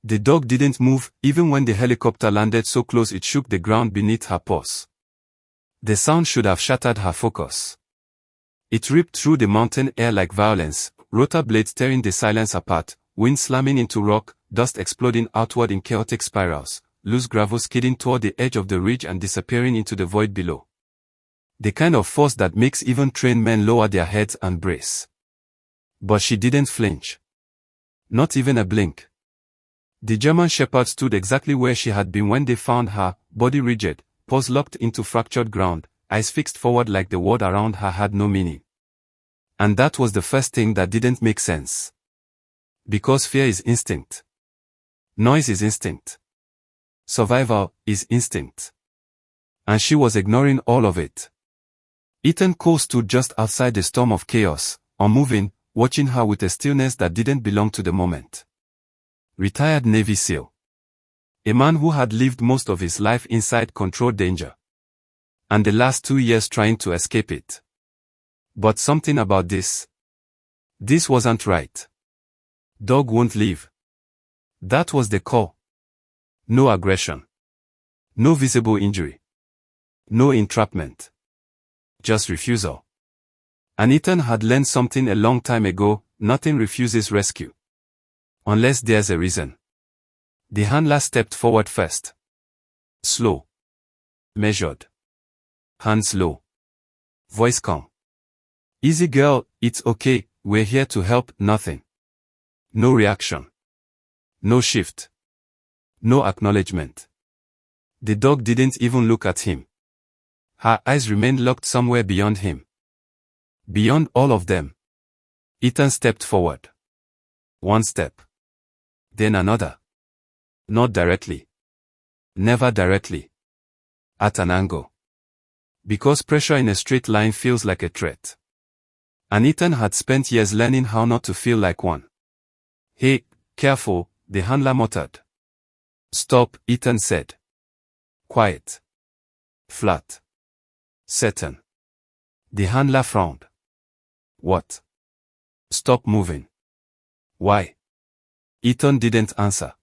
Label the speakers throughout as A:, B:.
A: The dog didn't move, even when the helicopter landed so close it shook the ground beneath her paws. The sound should have shattered her focus. It ripped through the mountain air like violence, rotor blades tearing the silence apart, wind slamming into rock, dust exploding outward in chaotic spirals, loose gravel skidding toward the edge of the ridge and disappearing into the void below. The kind of force that makes even trained men lower their heads and brace. But she didn't flinch. Not even a blink. The German shepherd stood exactly where she had been when they found her, body rigid, paws locked into fractured ground, eyes fixed forward like the world around her had no meaning. And that was the first thing that didn't make sense. Because fear is instinct. Noise is instinct. Survival is instinct. And she was ignoring all of it. Ethan Cole stood just outside the storm of chaos, unmoving, watching her with a stillness that didn't belong to the moment. Retired Navy SEAL. A man who had lived most of his life inside controlled danger. And the last 2 years trying to escape it. But something about this. This wasn't right. Dog won't leave. That was the call. No aggression. No visible injury. No entrapment. Just refusal. And Ethan had learned something a long time ago: nothing refuses rescue. Unless there's a reason. The handler stepped forward first. Slow. Measured. Hands low. Voice calm. Easy girl, it's okay, we're here to help. Nothing. No reaction. No shift. No acknowledgement. The dog didn't even look at him. Her eyes remained locked somewhere beyond him. Beyond all of them. Ethan stepped forward. One step. Then another. Not directly. Never directly. At an angle. Because pressure in a straight line feels like a threat. And Ethan had spent years learning how not to feel like one. Hey, careful, the handler muttered. Stop, Ethan said. Quiet. Flat. Certain. The handler frowned. What? Stop moving. Why? Ethan didn't answer.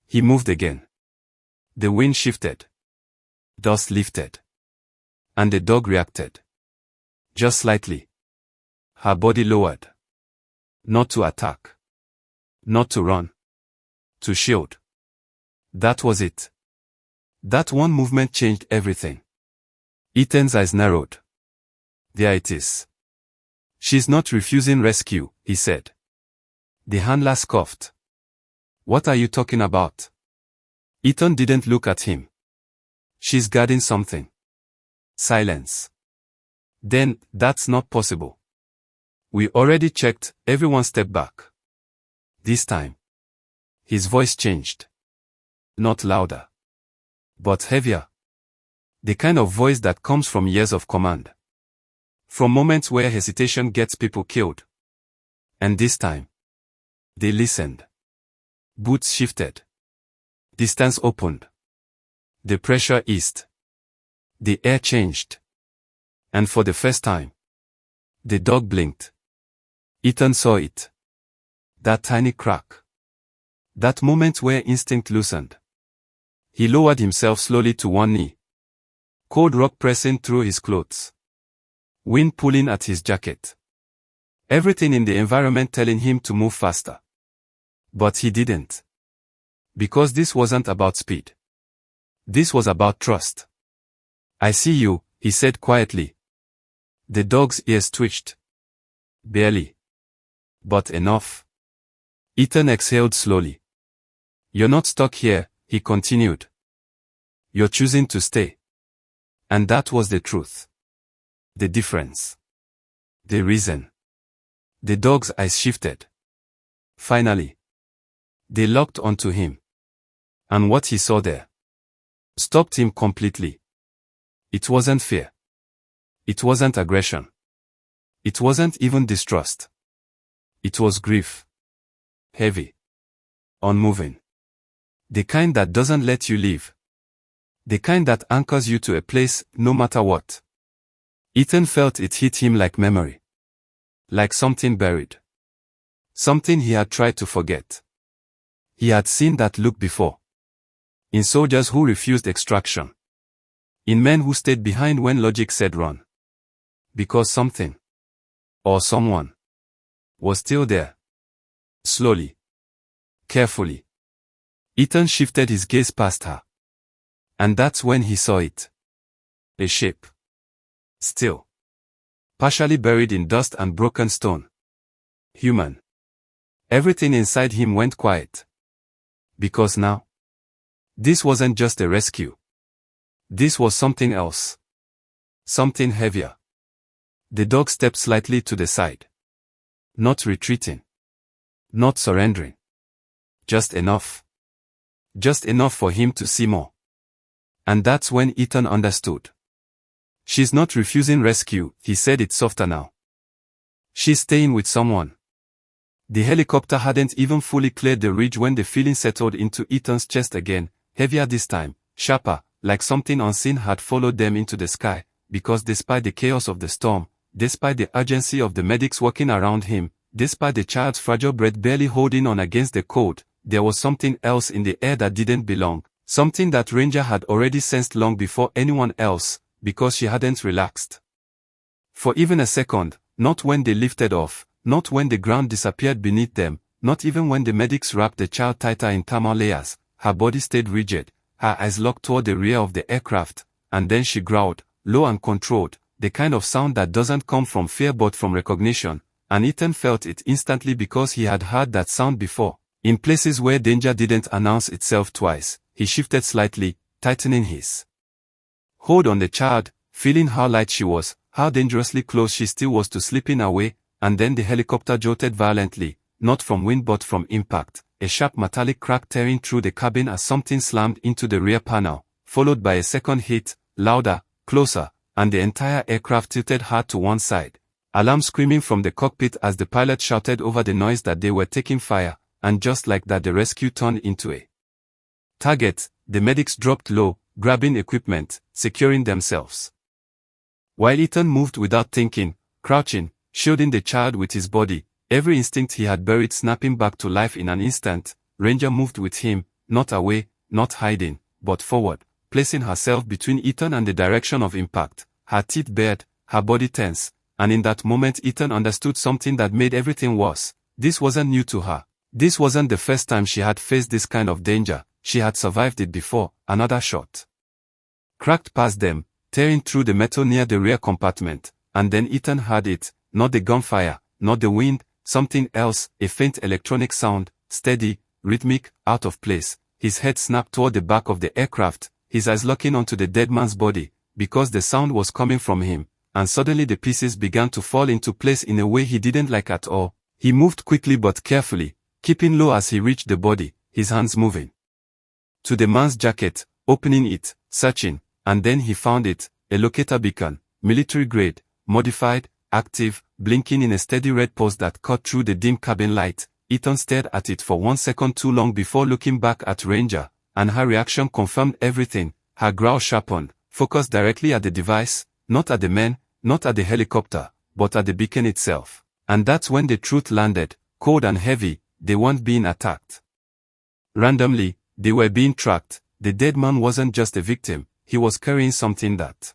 A: He moved again. The wind shifted. Dust lifted. And the dog reacted. Just slightly. Her body lowered. Not to attack. Not to run. To shield. That was it. That one movement changed everything. Ethan's eyes narrowed. There it is. She's not refusing rescue, he said. The handler scoffed. What are you talking about? Ethan didn't look at him. She's guarding something. Silence. Then, that's not possible. We already checked, everyone stepped back. This time. His voice changed. Not louder. But heavier. The kind of voice that comes from years of command. From moments where hesitation gets people killed. And this time. They listened. Boots shifted. Distance opened. The pressure eased. The air changed. And for the first time, the dog blinked. Ethan saw it. That tiny crack. That moment where instinct loosened. He lowered himself slowly to one knee. Cold rock pressing through his clothes. Wind pulling at his jacket. Everything in the environment telling him to move faster. But he didn't. Because this wasn't about speed. This was about trust. I see you, he said quietly. The dog's ears twitched. Barely. But enough. Ethan exhaled slowly. You're not stuck here, he continued. You're choosing to stay. And that was the truth. The difference. The reason. The dog's eyes shifted. Finally. They locked onto him. And what he saw there stopped him completely. It wasn't fear. It wasn't aggression. It wasn't even distrust. It was grief. Heavy. Unmoving. The kind that doesn't let you leave. The kind that anchors you to a place, no matter what. Ethan felt it hit him like memory. Like something buried. Something he had tried to forget. He had seen that look before. In soldiers who refused extraction. In men who stayed behind when logic said run. Because something. Or someone. Was still there. Slowly. Carefully. Ethan shifted his gaze past her. And that's when he saw it. A shape. Still. Partially buried in dust and broken stone. Human. Everything inside him went quiet. Because now. This wasn't just a rescue. This was something else. Something heavier. The dog stepped slightly to the side. Not retreating. Not surrendering. Just enough. Just enough for him to see more. And that's when Ethan understood. She's not refusing rescue, he said it softer now. She's staying with someone. The helicopter hadn't even fully cleared the ridge when the feeling settled into Ethan's chest again, heavier this time, sharper, like something unseen had followed them into the sky, because despite the chaos of the storm, despite the urgency of the medics working around him, despite the child's fragile breath barely holding on against the cold, there was something else in the air that didn't belong, something that Ranger had already sensed long before anyone else, because she hadn't relaxed. For even a second, not when they lifted off, not when the ground disappeared beneath them, not even when the medics wrapped the child tighter in thermal layers, her body stayed rigid, her eyes locked toward the rear of the aircraft, and then she growled, low and controlled, the kind of sound that doesn't come from fear but from recognition, and Ethan felt it instantly because he had heard that sound before. In places where danger didn't announce itself twice, he shifted slightly, tightening his hold on the child, feeling how light she was, how dangerously close she still was to slipping away, and then the helicopter jolted violently, not from wind but from impact, a sharp metallic crack tearing through the cabin as something slammed into the rear panel, followed by a second hit, louder, closer, and the entire aircraft tilted hard to one side. Alarm screaming from the cockpit as the pilot shouted over the noise that they were taking fire, and just like that the rescue turned into a target. The medics dropped low, grabbing equipment, securing themselves. While Ethan moved without thinking, crouching, shielding the child with his body, every instinct he had buried snapping back to life in an instant, Ranger moved with him, not away, not hiding, but forward, placing herself between Ethan and the direction of impact, her teeth bared, her body tense, and in that moment Ethan understood something that made everything worse. This wasn't new to her. This wasn't the first time she had faced this kind of danger. She had survived it before. Another shot cracked past them, tearing through the metal near the rear compartment, and then Ethan heard it, not the gunfire, not the wind, something else, a faint electronic sound, steady, rhythmic, out of place. His head snapped toward the back of the aircraft, his eyes locking onto the dead man's body, because the sound was coming from him, and suddenly the pieces began to fall into place in a way he didn't like at all. He moved quickly but carefully, keeping low as he reached the body, his hands moving to the man's jacket, opening it, searching, and then he found it, a locator beacon, military grade, modified, active, blinking in a steady red pulse that cut through the dim cabin light. Ethan stared at it for 1 second too long before looking back at Ranger, and her reaction confirmed everything. Her growl sharpened, focused directly at the device, not at the men, not at the helicopter, but at the beacon itself. And that's when the truth landed, cold and heavy. They weren't being attacked randomly, they were being tracked. The dead man wasn't just a victim, he was carrying something that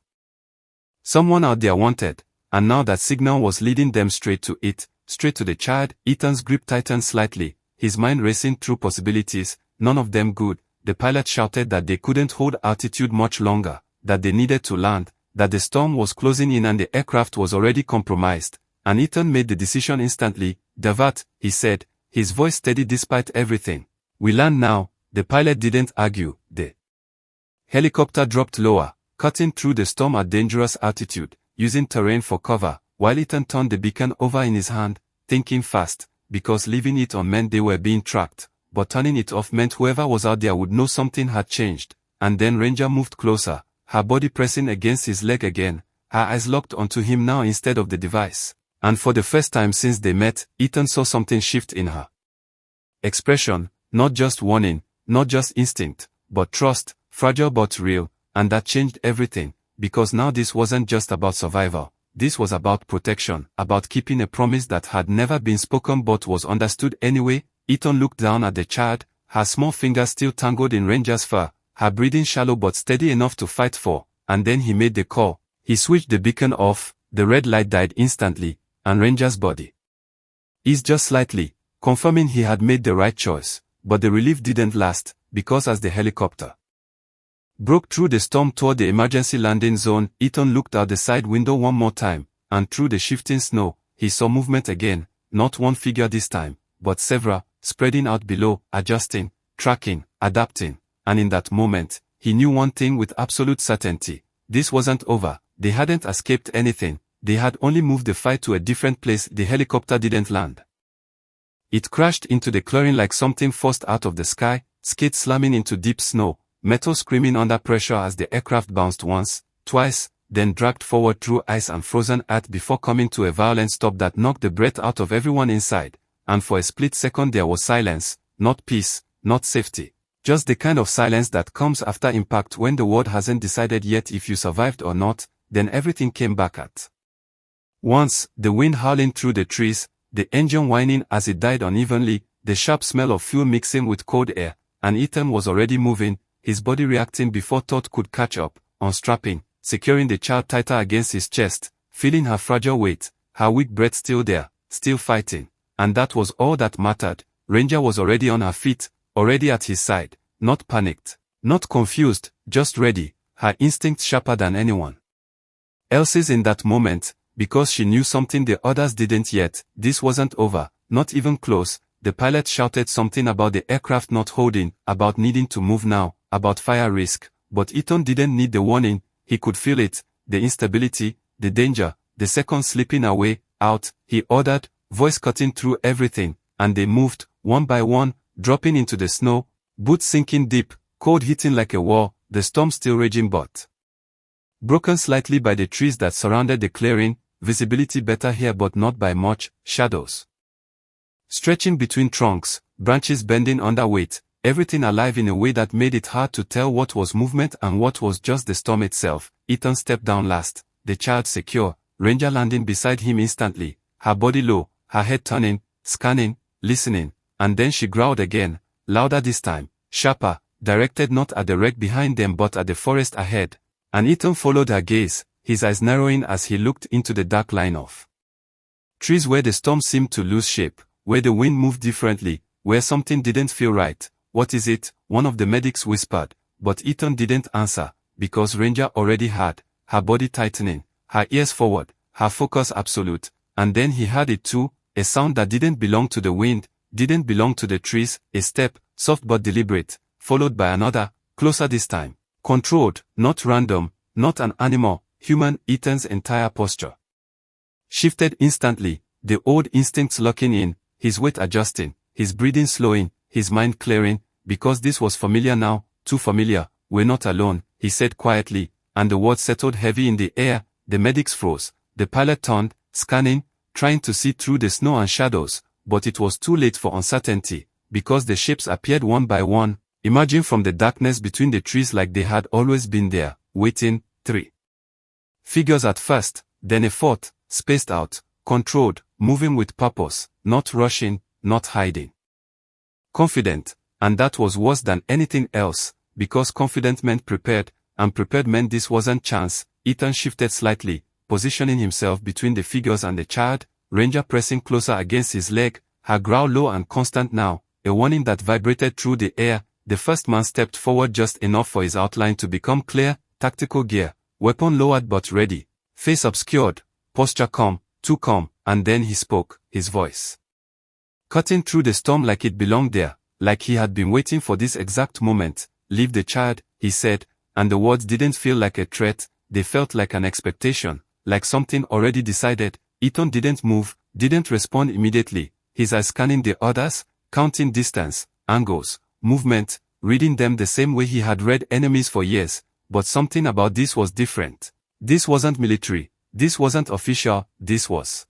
A: someone out there wanted, and now that signal was leading them straight to it, straight to the child. Ethan's grip tightened slightly, his mind racing through possibilities, none of them good. The pilot shouted that they couldn't hold altitude much longer, that they needed to land, that the storm was closing in and the aircraft was already compromised, and Ethan made the decision instantly. Divert, he said, his voice steady despite everything. We land now. The pilot didn't argue. The helicopter dropped lower, cutting through the storm at dangerous altitude, using terrain for cover, while Ethan turned the beacon over in his hand, thinking fast, because leaving it on meant they were being tracked, but turning it off meant whoever was out there would know something had changed. And then Ranger moved closer, her body pressing against his leg again, her eyes locked onto him now instead of the device. And for the first time since they met, Ethan saw something shift in her expression, not just warning, not just instinct, but trust, fragile but real, and that changed everything, because now this wasn't just about survival, this was about protection, about keeping a promise that had never been spoken but was understood anyway. Ethan looked down at the child, her small fingers still tangled in Ranger's fur, her breathing shallow but steady enough to fight for, and then he made the call. He switched the beacon off, the red light died instantly, and Ranger's body eased just slightly, confirming he had made the right choice, but the relief didn't last, because as the helicopter broke through the storm toward the emergency landing zone, Ethan looked out the side window one more time, and through the shifting snow, he saw movement again, not one figure this time, but several, spreading out below, adjusting, tracking, adapting, and in that moment, he knew one thing with absolute certainty. This wasn't over. They hadn't escaped anything. They had only moved the fight to a different place. The helicopter didn't land. It crashed into the clearing like something forced out of the sky, skids slamming into deep snow, metal screaming under pressure as the aircraft bounced once, twice, then dragged forward through ice and frozen earth before coming to a violent stop that knocked the breath out of everyone inside. And for a split second there was silence, not peace, not safety. Just the kind of silence that comes after impact when the world hasn't decided yet if you survived or not, then everything came back at once, the wind howling through the trees, the engine whining as it died unevenly, the sharp smell of fuel mixing with cold air, and Ethan was already moving, his body reacting before thought could catch up, unstrapping, securing the child tighter against his chest, feeling her fragile weight, her weak breath still there, still fighting. And that was all that mattered. Ranger was already on her feet, already at his side, not panicked, not confused, just ready, her instincts sharper than anyone else's in that moment, because she knew something the others didn't yet. This wasn't over, not even close. The pilot shouted something about the aircraft not holding, about needing to move now, about fire risk, but Ethan didn't need the warning. He could feel it, the instability, the danger, the seconds slipping away, out, he ordered, voice cutting through everything, and they moved, one by one, dropping into the snow, boots sinking deep, cold hitting like a wall, the storm still raging but broken slightly by the trees that surrounded the clearing, visibility better here but not by much, shadows stretching between trunks, branches bending under weight, everything alive in a way that made it hard to tell what was movement and what was just the storm itself. Ethan stepped down last, the child secure, Ranger landing beside him instantly, her body low, her head turning, scanning, listening, and then she growled again, louder this time, sharper, directed not at the wreck behind them but at the forest ahead. And Ethan followed her gaze, his eyes narrowing as he looked into the dark line of trees where the storm seemed to lose shape, where the wind moved differently, where something didn't feel right. What is it? One of the medics whispered, but Ethan didn't answer, because Ranger already had, her body tightening, her ears forward, her focus absolute. And then he heard it too, a sound that didn't belong to the wind, didn't belong to the trees, a step, soft but deliberate, followed by another, closer this time. Controlled, not random, not an animal, human. Ethan's entire posture shifted instantly, the old instincts locking in, his weight adjusting, his breathing slowing, his mind clearing, because this was familiar now, too familiar. We're not alone, he said quietly, and the words settled heavy in the air. The medics froze, the pilot turned, scanning, trying to see through the snow and shadows, but it was too late for uncertainty, because the shapes appeared one by one, emerging from the darkness between the trees like they had always been there, waiting. 3 figures at first, then a fourth, spaced out, controlled, moving with purpose, not rushing, not hiding. Confident, and that was worse than anything else, because confident meant prepared, and prepared meant this wasn't chance. Ethan shifted slightly, positioning himself between the figures and the child, Ranger pressing closer against his leg, her growl low and constant now, a warning that vibrated through the air. The first man stepped forward just enough for his outline to become clear, tactical gear, weapon lowered but ready, face obscured, posture calm, too calm, and then he spoke, his voice cutting through the storm like it belonged there, like he had been waiting for this exact moment. Leave the child, he said, and the words didn't feel like a threat, they felt like an expectation, like something already decided. Ethan didn't move, didn't respond immediately, his eyes scanning the others, counting distance, angles, movement, reading them the same way he had read enemies for years, but something about this was different. This wasn't military, this wasn't official, this was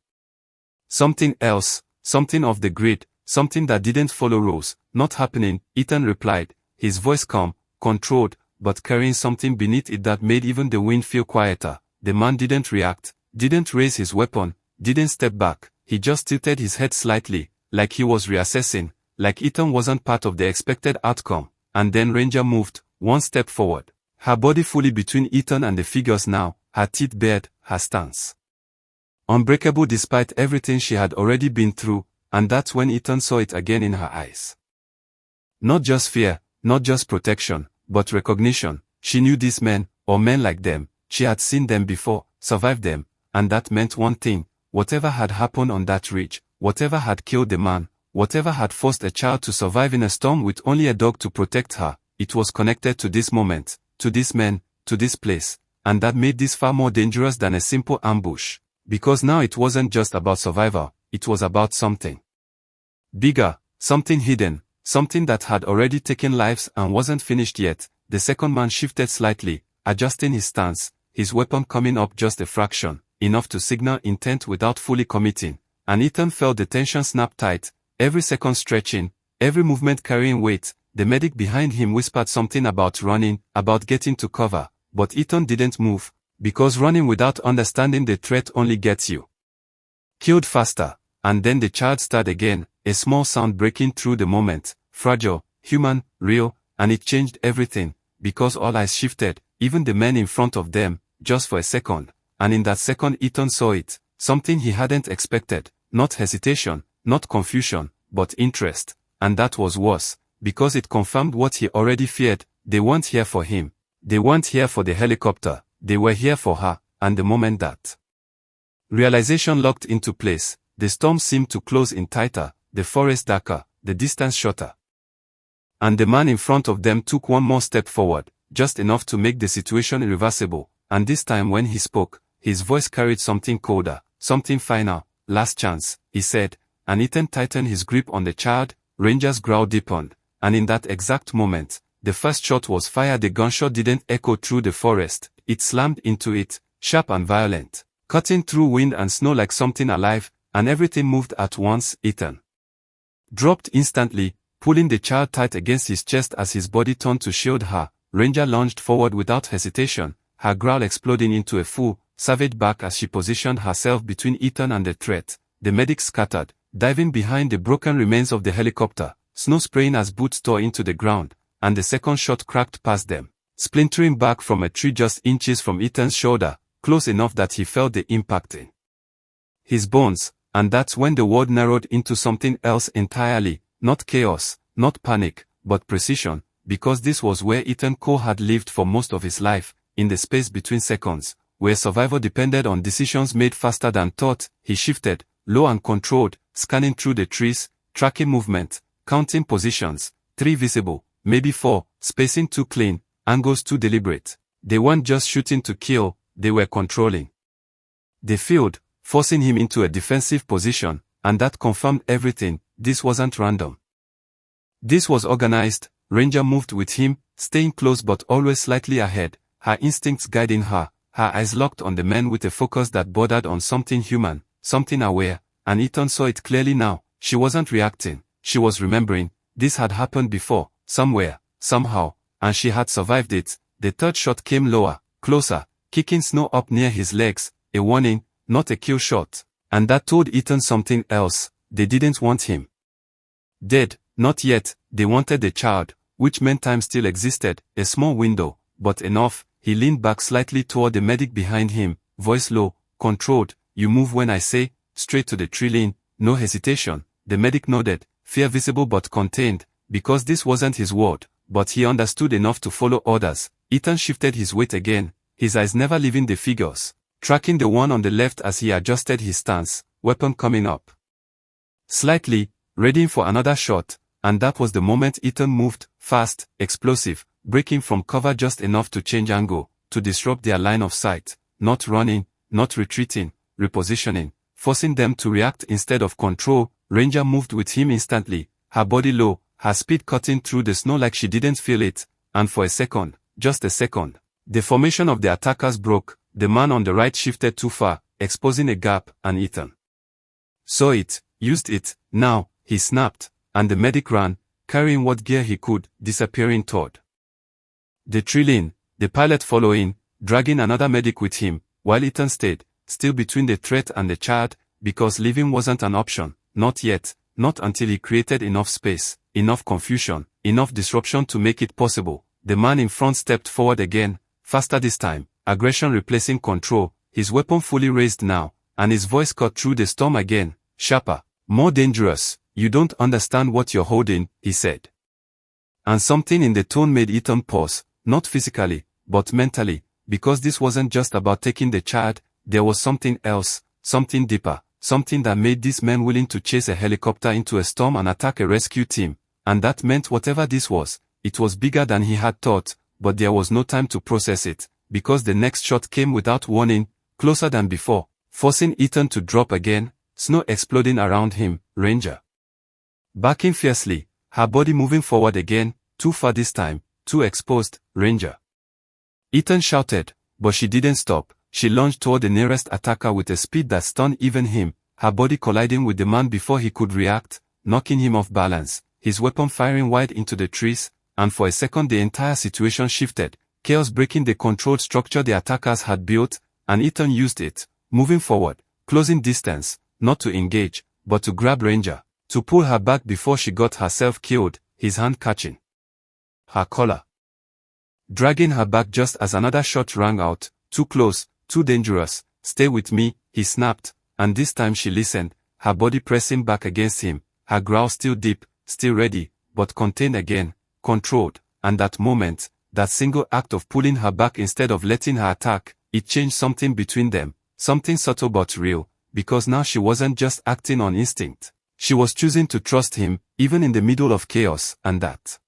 A: something else, something off the grid, something that didn't follow rules. Not happening, Ethan replied, his voice calm, controlled, but carrying something beneath it that made even the wind feel quieter. The man didn't react, didn't raise his weapon, didn't step back, he just tilted his head slightly, like he was reassessing, like Ethan wasn't part of the expected outcome, and then Ranger moved one step forward. Her body fully between Ethan and the figures now, her teeth bared, her stance unbreakable despite everything she had already been through, and that's when Ethan saw it again in her eyes. Not just fear, not just protection, but recognition. She knew these men, or men like them, she had seen them before, survived them, and that meant one thing: whatever had happened on that ridge, whatever had killed the man, whatever had forced a child to survive in a storm with only a dog to protect her, it was connected to this moment, to these men, to this place, and that made this far more dangerous than a simple ambush. Because now it wasn't just about survival, it was about something bigger, something hidden, something that had already taken lives and wasn't finished yet. The second man shifted slightly, adjusting his stance, his weapon coming up just a fraction, enough to signal intent without fully committing, and Ethan felt the tension snap tight, every second stretching, every movement carrying weight. The medic behind him whispered something about running, about getting to cover, but Ethan didn't move, because running without understanding the threat only gets you killed faster. And then the child started again, a small sound breaking through the moment, fragile, human, real, and it changed everything, because all eyes shifted, even the men in front of them, just for a second, and in that second Ethan saw it, something he hadn't expected, not hesitation, not confusion, but interest, and that was worse, because it confirmed what he already feared. They weren't here for him. They weren't here for the helicopter. They were here for her, and the moment that realization locked into place, the storm seemed to close in tighter, the forest darker, the distance shorter. And the man in front of them took one more step forward, just enough to make the situation irreversible, and this time when he spoke, his voice carried something colder, something final. Last chance, he said, and Ethan tightened his grip on the child. Ranger's growl deepened, and in that exact moment, the first shot was fired. The gunshot didn't echo through the forest, it slammed into it, sharp and violent, cutting through wind and snow like something alive, and everything moved at once. Ethan dropped instantly, pulling the child tight against his chest as his body turned to shield her. Ranger lunged forward without hesitation, her growl exploding into a full, savage bark as she positioned herself between Ethan and the threat. The medic scattered, diving behind the broken remains of the helicopter, snow spraying as boots tore into the ground, and the second shot cracked past them, splintering back from a tree just inches from Ethan's shoulder, close enough that he felt the impact in his bones, and that's when the world narrowed into something else entirely, not chaos, not panic, but precision, because this was where Ethan Cole had lived for most of his life, in the space between seconds, where survival depended on decisions made faster than thought. He shifted, low and controlled, scanning through the trees, tracking movement, counting positions, 3 visible, maybe 4, spacing too clean, angles too deliberate. They weren't just shooting to kill, they were controlling the field, forcing him into a defensive position, and that confirmed everything. This wasn't random. This was organized. Ranger moved with him, staying close but always slightly ahead, her instincts guiding her, her eyes locked on the men with a focus that bordered on something human, something aware, and Ethan saw it clearly now. She wasn't reacting, she was remembering. This had happened before, somewhere, somehow, and she had survived it. The third shot came lower, closer, kicking snow up near his legs, a warning, not a kill shot. And that told Ethan something else: they didn't want him dead, not yet. They wanted the child, which meant time still existed, a small window, but enough. He leaned back slightly toward the medic behind him, voice low, controlled. You move when I say, straight to the tree line, no hesitation. The medic nodded, fear visible but contained, because this wasn't his word, but he understood enough to follow orders. Ethan shifted his weight again, his eyes never leaving the figures, tracking the one on the left as he adjusted his stance, weapon coming up slightly, readying for another shot, and that was the moment Ethan moved, fast, explosive, breaking from cover just enough to change angle, to disrupt their line of sight, not running, not retreating, repositioning, forcing them to react instead of control. Ranger moved with him instantly, her body low, her speed cutting through the snow like she didn't feel it, and for a second, just a second, the formation of the attackers broke. The man on the right shifted too far, exposing a gap, and Ethan saw it, used it. Now, he snapped, and the medic ran, carrying what gear he could, disappearing toward the tree line, the pilot following, dragging another medic with him, while Ethan stayed, still between the threat and the child, because leaving wasn't an option, not yet, not until he created enough space, enough confusion, enough disruption to make it possible. The man in front stepped forward again, faster this time, aggression replacing control, his weapon fully raised now, and his voice cut through the storm again, sharper, more dangerous. You don't understand what you're holding, he said. And something in the tone made Ethan pause, not physically, but mentally, because this wasn't just about taking the child, there was something else, something deeper, something that made this man willing to chase a helicopter into a storm and attack a rescue team, and that meant whatever this was, it was bigger than he had thought, but there was no time to process it, because the next shot came without warning, closer than before, forcing Ethan to drop again, snow exploding around him, Ranger. Backing fiercely, her body moving forward again, too far this time, too exposed, Ranger. Ethan shouted, but she didn't stop. She lunged toward the nearest attacker with a speed that stunned even him, her body colliding with the man before he could react, knocking him off balance, his weapon firing wide into the trees, and for a second the entire situation shifted, chaos breaking the controlled structure the attackers had built, and Ethan used it, moving forward, closing distance, not to engage, but to grab Ranger, to pull her back before she got herself killed, his hand catching her collar, dragging her back just as another shot rang out, too close, too dangerous. Stay with me, he snapped, and this time she listened, her body pressing back against him, her growl still deep, still ready, but contained again, controlled, and that moment, that single act of pulling her back instead of letting her attack, it changed something between them, something subtle but real, because now she wasn't just acting on instinct. She was choosing to trust him, even in the middle of chaos, and that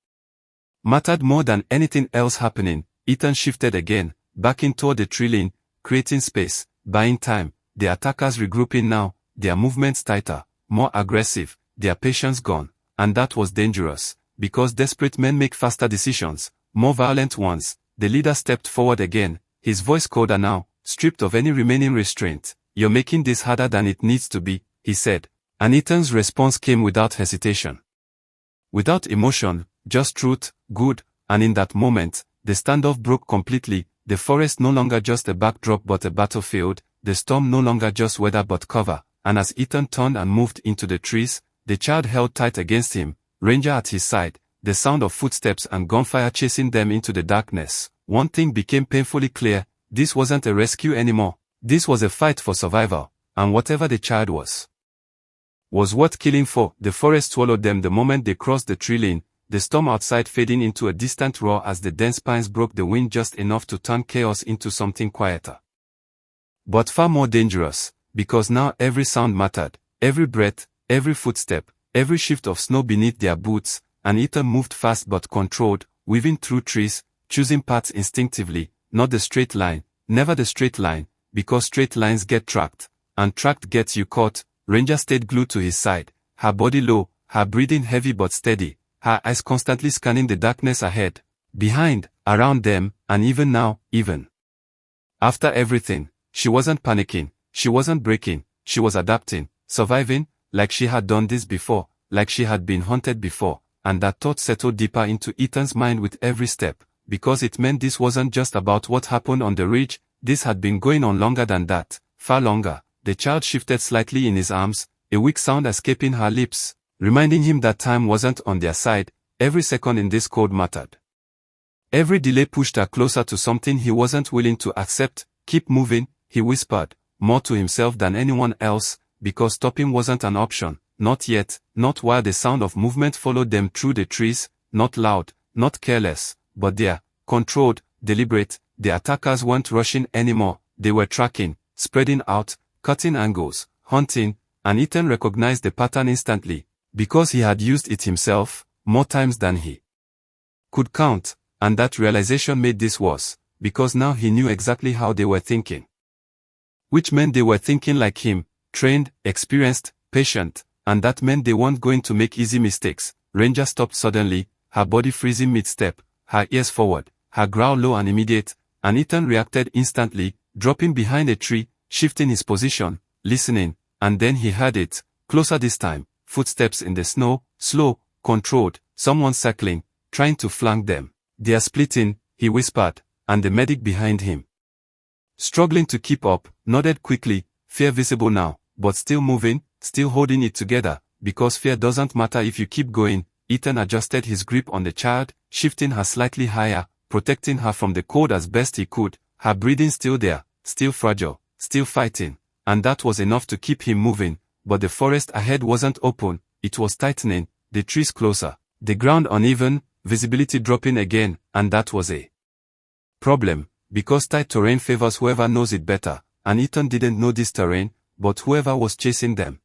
A: mattered more than anything else happening. Ethan shifted again, backing toward the tree line, creating space, buying time, the attackers regrouping now, their movements tighter, more aggressive, their patience gone, and that was dangerous, because desperate men make faster decisions, more violent ones. The leader stepped forward again, his voice colder now, stripped of any remaining restraint. You're making this harder than it needs to be, he said, and Ethan's response came without hesitation. Without emotion, just truth, good, and in that moment, the standoff broke completely, the forest no longer just a backdrop but a battlefield, the storm no longer just weather but cover, and as Ethan turned and moved into the trees, the child held tight against him, Ranger at his side, the sound of footsteps and gunfire chasing them into the darkness. One thing became painfully clear, this wasn't a rescue anymore, this was a fight for survival, and whatever the child was worth killing for. The forest swallowed them the moment they crossed the tree line, the storm outside fading into a distant roar as the dense pines broke the wind just enough to turn chaos into something quieter. But far more dangerous, because now every sound mattered, every breath, every footstep, every shift of snow beneath their boots, and Ethan moved fast but controlled, weaving through trees, choosing paths instinctively, not the straight line, never the straight line, because straight lines get tracked, and tracked gets you caught. Ranger stayed glued to his side, her body low, her breathing heavy but steady, her eyes constantly scanning the darkness ahead, behind, around them, and even now, even after everything, she wasn't panicking, she wasn't breaking, she was adapting, surviving, like she had done this before, like she had been hunted before, and that thought settled deeper into Ethan's mind with every step, because it meant this wasn't just about what happened on the ridge, this had been going on longer than that, far longer. The child shifted slightly in his arms, a weak sound escaping her lips, reminding him that time wasn't on their side. Every second in this cold mattered. Every delay pushed her closer to something he wasn't willing to accept. Keep moving, he whispered, more to himself than anyone else, because stopping wasn't an option, not yet, not while the sound of movement followed them through the trees, not loud, not careless, but there, controlled, deliberate. The attackers weren't rushing anymore, they were tracking, spreading out, cutting angles, hunting, and Ethan recognized the pattern instantly, because he had used it himself, more times than he could count, and that realization made this worse, because now he knew exactly how they were thinking. Which meant they were thinking like him, trained, experienced, patient, and that meant they weren't going to make easy mistakes. Ranger stopped suddenly, her body freezing mid-step, her ears forward, her growl low and immediate, and Ethan reacted instantly, dropping behind a tree, shifting his position, listening, and then he heard it, closer this time, footsteps in the snow, slow, controlled, someone circling, trying to flank them. They are splitting, he whispered, and the medic behind him, struggling to keep up, nodded quickly, fear visible now, but still moving, still holding it together, because fear doesn't matter if you keep going. Ethan adjusted his grip on the child, shifting her slightly higher, protecting her from the cold as best he could, her breathing still there, still fragile, still fighting, and that was enough to keep him moving. But the forest ahead wasn't open, it was tightening, the trees closer, the ground uneven, visibility dropping again, and that was a problem, because tight terrain favors whoever knows it better, and Ethan didn't know this terrain, but whoever was chasing them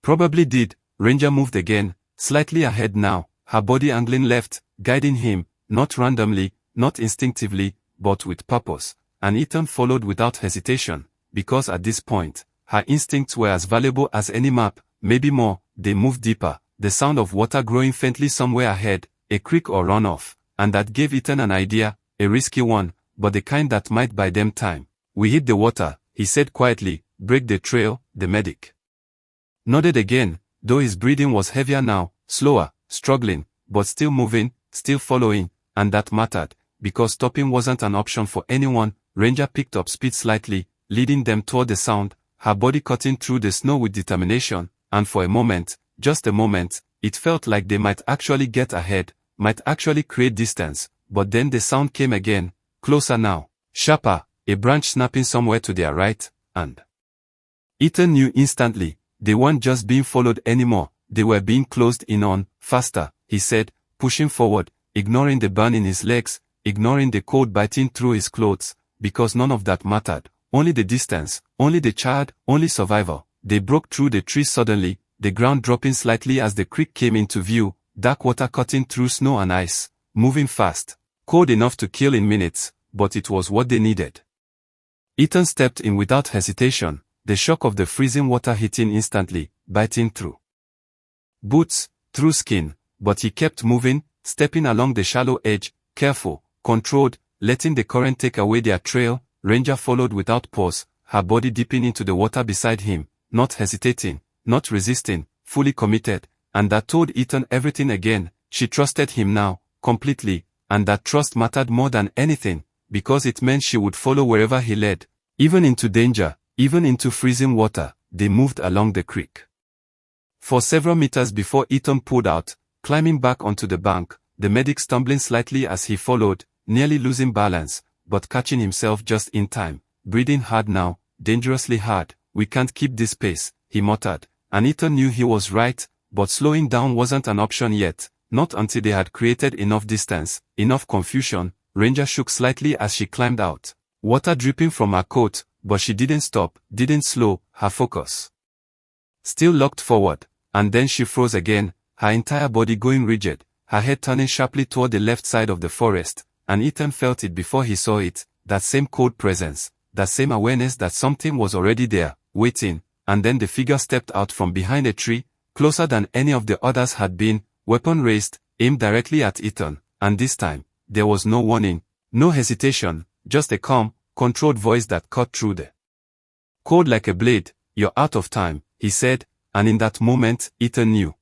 A: probably did. Ranger moved again, slightly ahead now, her body angling left, guiding him, not randomly, not instinctively, but with purpose, and Ethan followed without hesitation, because at this point, her instincts were as valuable as any map, maybe more. They moved deeper, the sound of water growing faintly somewhere ahead, a creek or runoff, and that gave Ethan an idea, a risky one, but the kind that might buy them time. We hit the water, he said quietly. Break the trail. The medic nodded again, though his breathing was heavier now, slower, struggling, but still moving, still following, and that mattered, because stopping wasn't an option for anyone. Ranger picked up speed slightly, leading them toward the sound, her body cutting through the snow with determination, and for a moment, just a moment, it felt like they might actually get ahead, might actually create distance, but then the sound came again, closer now, sharper, a branch snapping somewhere to their right, and Ethan knew instantly, they weren't just being followed anymore, they were being closed in on. Faster, he said, pushing forward, ignoring the burn in his legs, ignoring the cold biting through his clothes, because none of that mattered, only the distance, only the child, only survival. They broke through the trees suddenly, the ground dropping slightly as the creek came into view, dark water cutting through snow and ice, moving fast, cold enough to kill in minutes, but it was what they needed. Ethan stepped in without hesitation, the shock of the freezing water hitting instantly, biting through boots, through skin, but he kept moving, stepping along the shallow edge, careful, controlled, letting the current take away their trail. Ranger followed without pause, her body dipping into the water beside him, not hesitating, not resisting, fully committed, and that told Ethan everything again. She trusted him now, completely, and that trust mattered more than anything, because it meant she would follow wherever he led, even into danger, even into freezing water. They moved along the creek for several meters before Ethan pulled out, climbing back onto the bank, the medic stumbling slightly as he followed, nearly losing balance, but catching himself just in time, breathing hard now, dangerously hard. We can't keep this pace, he muttered, and Ethan knew he was right, but slowing down wasn't an option yet, not until they had created enough distance, enough confusion. Ranger shook slightly as she climbed out, water dripping from her coat, but she didn't stop, didn't slow, her focus still locked forward, and then she froze again, her entire body going rigid, her head turning sharply toward the left side of the forest, and Ethan felt it before he saw it, that same cold presence, that same awareness that something was already there, waiting, and then the figure stepped out from behind a tree, closer than any of the others had been, weapon raised, aimed directly at Ethan, and this time, there was no warning, no hesitation, just a calm, controlled voice that cut through the cold like a blade. You're out of time, he said, and in that moment, Ethan knew.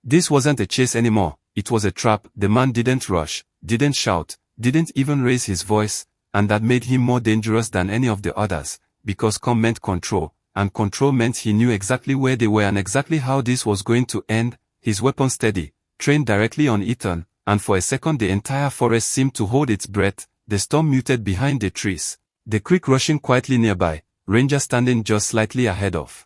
A: This wasn't a chase anymore, it was a trap. The man didn't rush, didn't shout, didn't even raise his voice, and that made him more dangerous than any of the others, because calm meant control, and control meant he knew exactly where they were and exactly how this was going to end. His weapon steady, trained directly on Ethan, and for a second the entire forest seemed to hold its breath, the storm muted behind the trees, the creek rushing quietly nearby, Ranger standing just slightly ahead of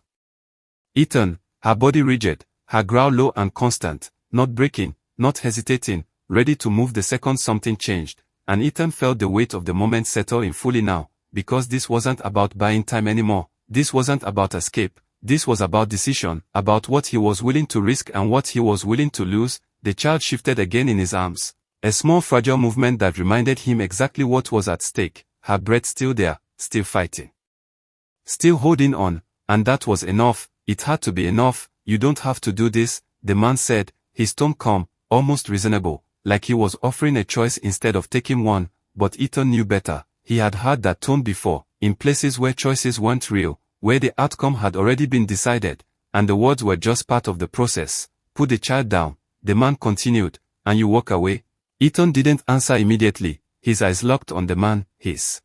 A: Ethan, her body rigid, her growl low and constant, not breaking, not hesitating, ready to move the second something changed, and Ethan felt the weight of the moment settle in fully now, because this wasn't about buying time anymore, this wasn't about escape, this was about decision, about what he was willing to risk and what he was willing to lose. The child shifted again in his arms, a small fragile movement that reminded him exactly what was at stake, her breath still there, still fighting, still holding on, and that was enough. It had to be enough. You don't have to do this, the man said, his tone calm, almost reasonable, like he was offering a choice instead of taking one, but Ethan knew better. He had heard that tone before, in places where choices weren't real, where the outcome had already been decided, and the words were just part of the process. Put the child down, the man continued, and you walk away. Ethan didn't answer immediately, his eyes locked on the man, his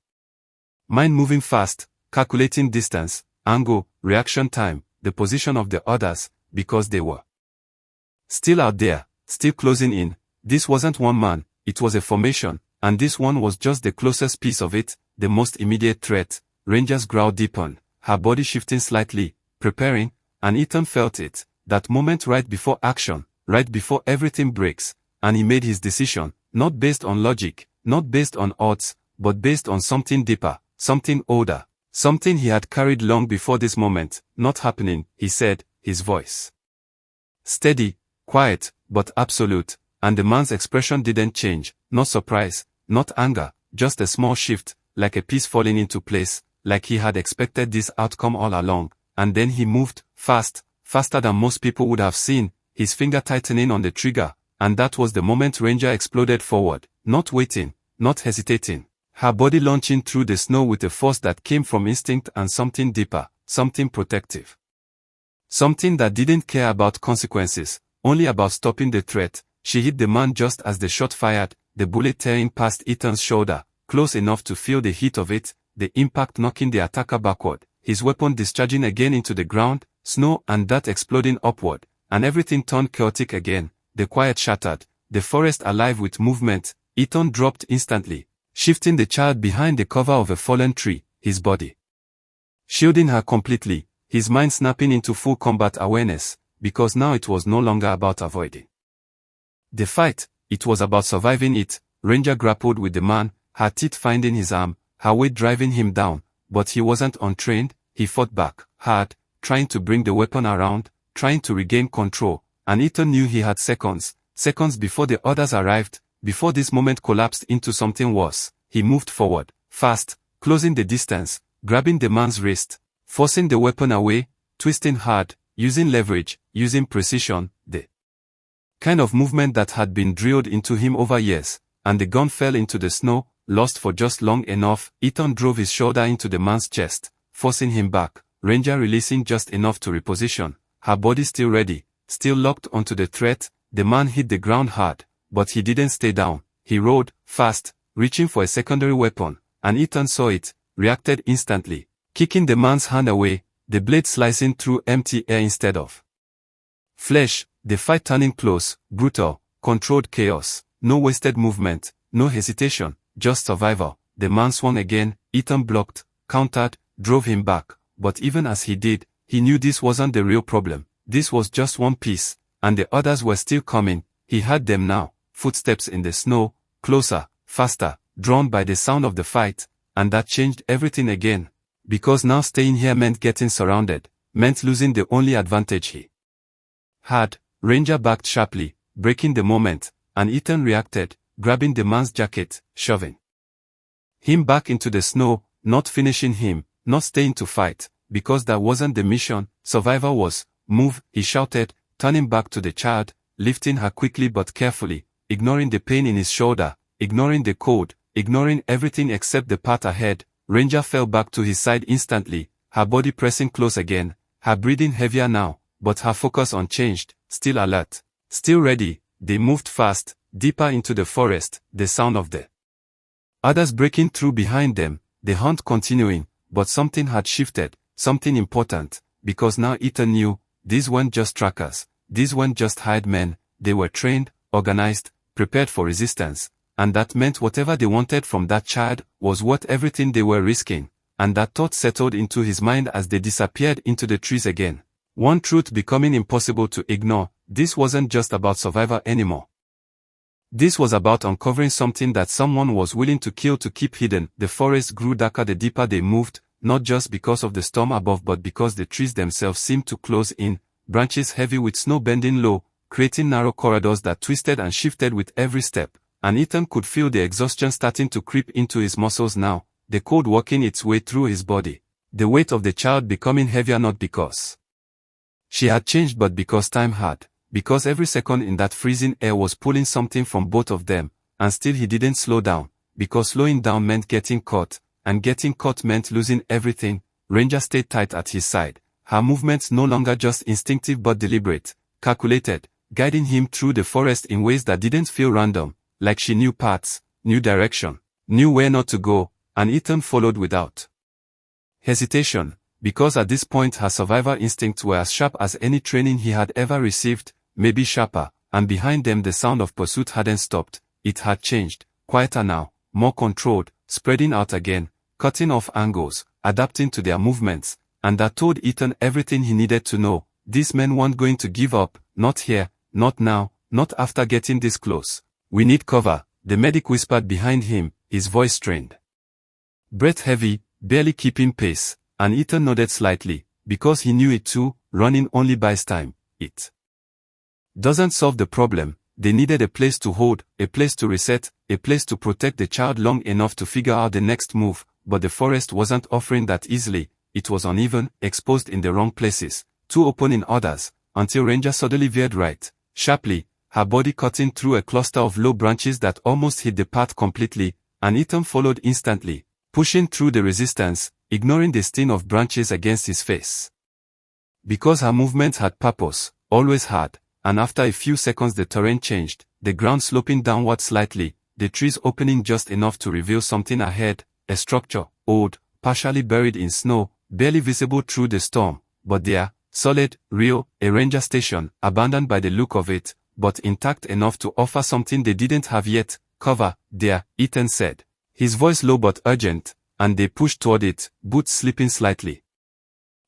A: mind moving fast, calculating distance, angle, reaction time, the position of the others. because they were still out there, still closing in. This wasn't one man, it was a formation, and this one was just the closest piece of it, the most immediate threat. Ranger's growl deepened, her body shifting slightly, preparing, and Ethan felt it, that moment right before action, right before everything breaks, and he made his decision, not based on logic, not based on odds, but based on something deeper, something older, something he had carried long before this moment. Not happening, he said, his voice steady, quiet, but absolute, and the man's expression didn't change, not surprise, not anger, just a small shift, like a piece falling into place, like he had expected this outcome all along. And then he moved, fast, faster than most people would have seen, his finger tightening on the trigger, and that was the moment Ranger exploded forward, not waiting, not hesitating, her body launching through the snow with a force that came from instinct and something deeper, something protective. Something that didn't care about consequences, only about stopping the threat. She hit the man just as the shot fired, the bullet tearing past Ethan's shoulder, close enough to feel the heat of it, the impact knocking the attacker backward, his weapon discharging again into the ground, snow and dirt exploding upward, and everything turned chaotic again, the quiet shattered, the forest alive with movement. Ethan dropped instantly, shifting the child behind the cover of a fallen tree, his body shielding her completely, his mind snapping into full combat awareness, because now it was no longer about avoiding the fight, it was about surviving it. Ranger grappled with the man, her teeth finding his arm, her weight driving him down, but he wasn't untrained. He fought back, hard, trying to bring the weapon around, trying to regain control, and Ethan knew he had seconds before the others arrived, before this moment collapsed into something worse. He moved forward, fast, closing the distance, grabbing the man's wrist, forcing the weapon away, twisting hard, using leverage, using precision, the kind of movement that had been drilled into him over years, and the gun fell into the snow, lost for just long enough. Ethan drove his shoulder into the man's chest, forcing him back, Ranger releasing just enough to reposition, her body still ready, still locked onto the threat. The man hit the ground hard, but he didn't stay down. He rolled, fast, reaching for a secondary weapon, and Ethan saw it, reacted instantly, kicking the man's hand away, the blade slicing through empty air instead of flesh, the fight turning close, brutal, controlled chaos, no wasted movement, no hesitation, just survival. The man swung again, Ethan blocked, countered, drove him back, but even as he did, he knew this wasn't the real problem. This was just one piece, and the others were still coming. He had them now, footsteps in the snow, closer, faster, drawn by the sound of the fight, and that changed everything again. Because now staying here meant getting surrounded, meant losing the only advantage he had. Ranger backed sharply, breaking the moment, and Ethan reacted, grabbing the man's jacket, shoving him back into the snow, not finishing him, not staying to fight, because that wasn't the mission. Survival was. Move, he shouted, turning back to the child, lifting her quickly but carefully, ignoring the pain in his shoulder, ignoring the cold, ignoring everything except the path ahead. Ranger fell back to his side instantly, her body pressing close again, her breathing heavier now, but her focus unchanged, still alert, still ready. They moved fast, deeper into the forest, the sound of the others breaking through behind them, the hunt continuing. But something had shifted, something important, because now Ethan knew, these weren't just trackers, these weren't just hired men, they were trained, organized, prepared for resistance, and that meant whatever they wanted from that child was worth everything they were risking. And that thought settled into his mind as they disappeared into the trees again. One truth becoming impossible to ignore: this wasn't just about survival anymore. This was about uncovering something that someone was willing to kill to keep hidden. The forest grew darker the deeper they moved, not just because of the storm above but because the trees themselves seemed to close in, branches heavy with snow bending low, creating narrow corridors that twisted and shifted with every step. And Ethan could feel the exhaustion starting to creep into his muscles now, the cold working its way through his body, the weight of the child becoming heavier not because she had changed but because time had. Because every second in that freezing air was pulling something from both of them, and still he didn't slow down, because slowing down meant getting caught, and getting caught meant losing everything. Ranger stayed tight at his side, her movements no longer just instinctive but deliberate, calculated, guiding him through the forest in ways that didn't feel random, like she knew paths, knew direction, knew where not to go, and Ethan followed without hesitation, because at this point her survival instincts were as sharp as any training he had ever received, maybe sharper, and behind them the sound of pursuit hadn't stopped, it had changed, quieter now, more controlled, spreading out again, cutting off angles, adapting to their movements, and that told Ethan everything he needed to know. These men weren't going to give up, not here, not now, not after getting this close. We need cover, the medic whispered behind him, his voice strained. Breath heavy, barely keeping pace, and Ethan nodded slightly, because he knew it too, running only buys time. It doesn't solve the problem. They needed a place to hold, a place to reset, a place to protect the child long enough to figure out the next move, but the forest wasn't offering that easily. It was uneven, exposed in the wrong places, too open in others, until Ranger suddenly veered right, sharply, her body cutting through a cluster of low branches that almost hid the path completely, and Ethan followed instantly, pushing through the resistance, ignoring the sting of branches against his face. Because her movement had purpose, always had, and after a few seconds the terrain changed, the ground sloping downward slightly, the trees opening just enough to reveal something ahead, a structure, old, partially buried in snow, barely visible through the storm, but there, solid, real, a ranger station, abandoned by the look of it, but intact enough to offer something they didn't have yet. Cover, there, Ethan said. His voice low but urgent, and they pushed toward it, boots slipping slightly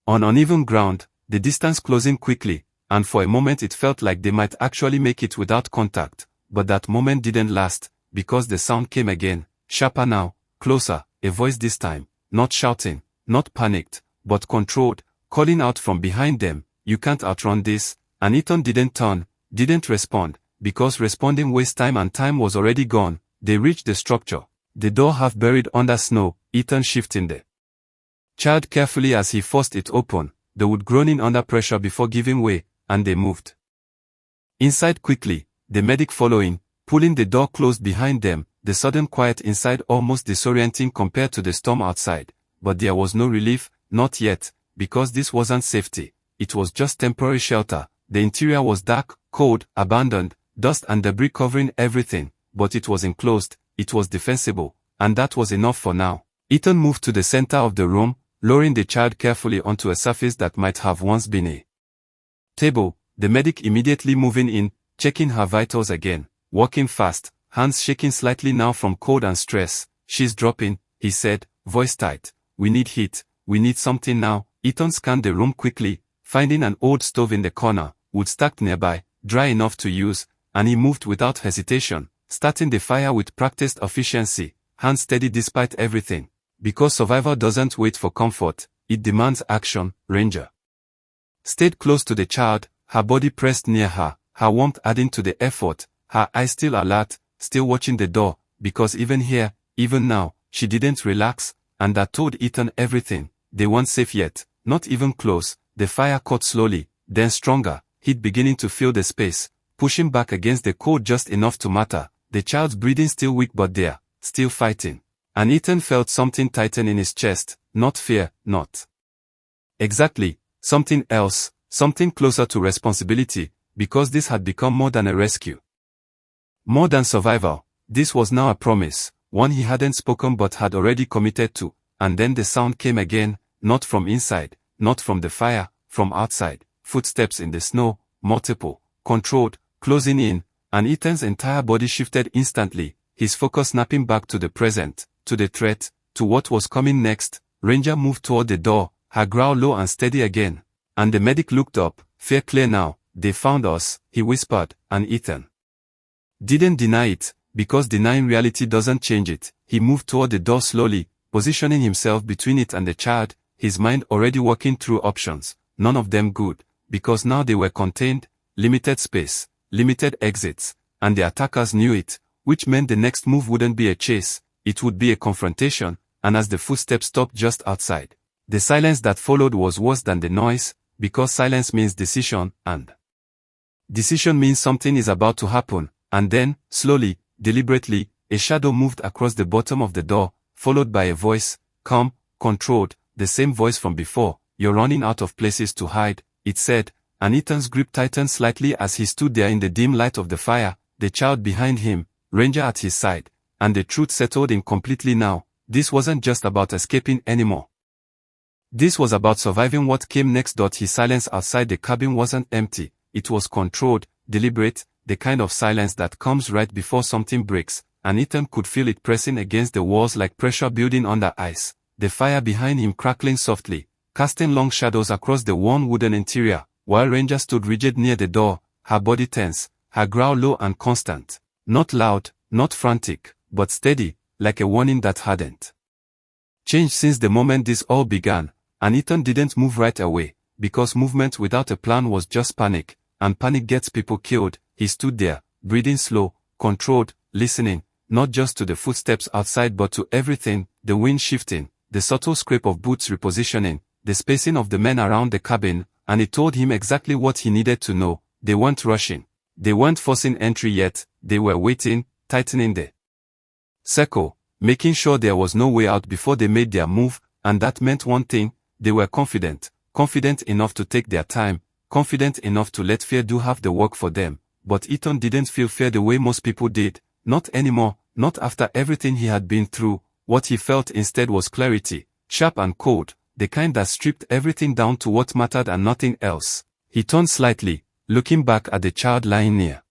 A: on uneven ground, the distance closing quickly, and for a moment it felt like they might actually make it without contact, but that moment didn't last, because the sound came again, sharper now, closer, a voice this time, not shouting, not panicked, but controlled, calling out from behind them, "You can't outrun this," and Ethan didn't turn, didn't respond, because responding wastes time and time was already gone. They reached the structure, the door half buried under snow, Ethan shifting the child carefully as he forced it open, the wood groaning under pressure before giving way, and they moved inside quickly, the medic following, pulling the door closed behind them, the sudden quiet inside almost disorienting compared to the storm outside. But there was no relief, not yet, because this wasn't safety, it was just temporary shelter. The interior was dark, cold, abandoned, dust and debris covering everything, but it was enclosed, it was defensible, and that was enough for now. Ethan moved to the center of the room, lowering the child carefully onto a surface that might have once been a table, the medic immediately moving in, checking her vitals again, walking fast, hands shaking slightly now from cold and stress. "She's dropping," he said, voice tight. "We need heat, we need something now." Ethan scanned the room quickly, finding an old stove in the corner, wood stacked nearby, dry enough to use, and he moved without hesitation, starting the fire with practiced efficiency, hands steady despite everything. Because survival doesn't wait for comfort, it demands action. Ranger stayed close to the child, her body pressed near her, her warmth adding to the effort, her eyes still alert, still watching the door, because even here, even now, she didn't relax, and that told Ethan everything. They weren't safe yet, not even close. The fire caught slowly, then stronger, heat beginning to fill the space, pushing back against the cold just enough to matter. The child's breathing still weak but there, still fighting. And Ethan felt something tighten in his chest, not fear, not exactly, something else, something closer to responsibility, because this had become more than a rescue. More than survival, this was now a promise, one he hadn't spoken but had already committed to. And then the sound came again, not from inside, not from the fire, from outside, footsteps in the snow, multiple, controlled, closing in, and Ethan's entire body shifted instantly, his focus snapping back to the present, to the threat, to what was coming next. Ranger moved toward the door, her growl low and steady again, and the medic looked up, fear clear now. "They found us," he whispered, and Ethan didn't deny it, because denying reality doesn't change it. He moved toward the door slowly, positioning himself between it and the child, his mind already working through options, none of them good, because now they were contained, limited space, limited exits, and the attackers knew it, which meant the next move wouldn't be a chase, it would be a confrontation. And as the footsteps stopped just outside, the silence that followed was worse than the noise, because silence means decision, and decision means something is about to happen. And then, slowly, deliberately, a shadow moved across the bottom of the door, followed by a voice, calm, controlled, the same voice from before. "You're running out of places to hide," it said, and Ethan's grip tightened slightly as he stood there in the dim light of the fire, the child behind him, Ranger at his side, and the truth settled in completely now. This wasn't just about escaping anymore. This was about surviving what came next. His silence outside the cabin wasn't empty, it was controlled, deliberate, the kind of silence that comes right before something breaks, and Ethan could feel it pressing against the walls like pressure building under ice, the fire behind him crackling softly, casting long shadows across the worn wooden interior, while Ranger stood rigid near the door, her body tense, her growl low and constant, not loud, not frantic, but steady, like a warning that hadn't changed since the moment this all began. And Ethan didn't move right away, because movement without a plan was just panic, and panic gets people killed. He stood there, breathing slow, controlled, listening, not just to the footsteps outside but to everything, the wind shifting, the subtle scrape of boots repositioning, the spacing of the men around the cabin, and it told him exactly what he needed to know. They weren't rushing. They weren't forcing entry yet, they were waiting, tightening the circle, making sure there was no way out before they made their move, and that meant one thing: they were confident enough to take their time, confident enough to let fear do half the work for them. But Ethan didn't feel fear the way most people did, not anymore, not after everything he had been through. What he felt instead was clarity, sharp and cold, the kind that stripped everything down to what mattered and nothing else. He turned slightly, looking back at the child lying near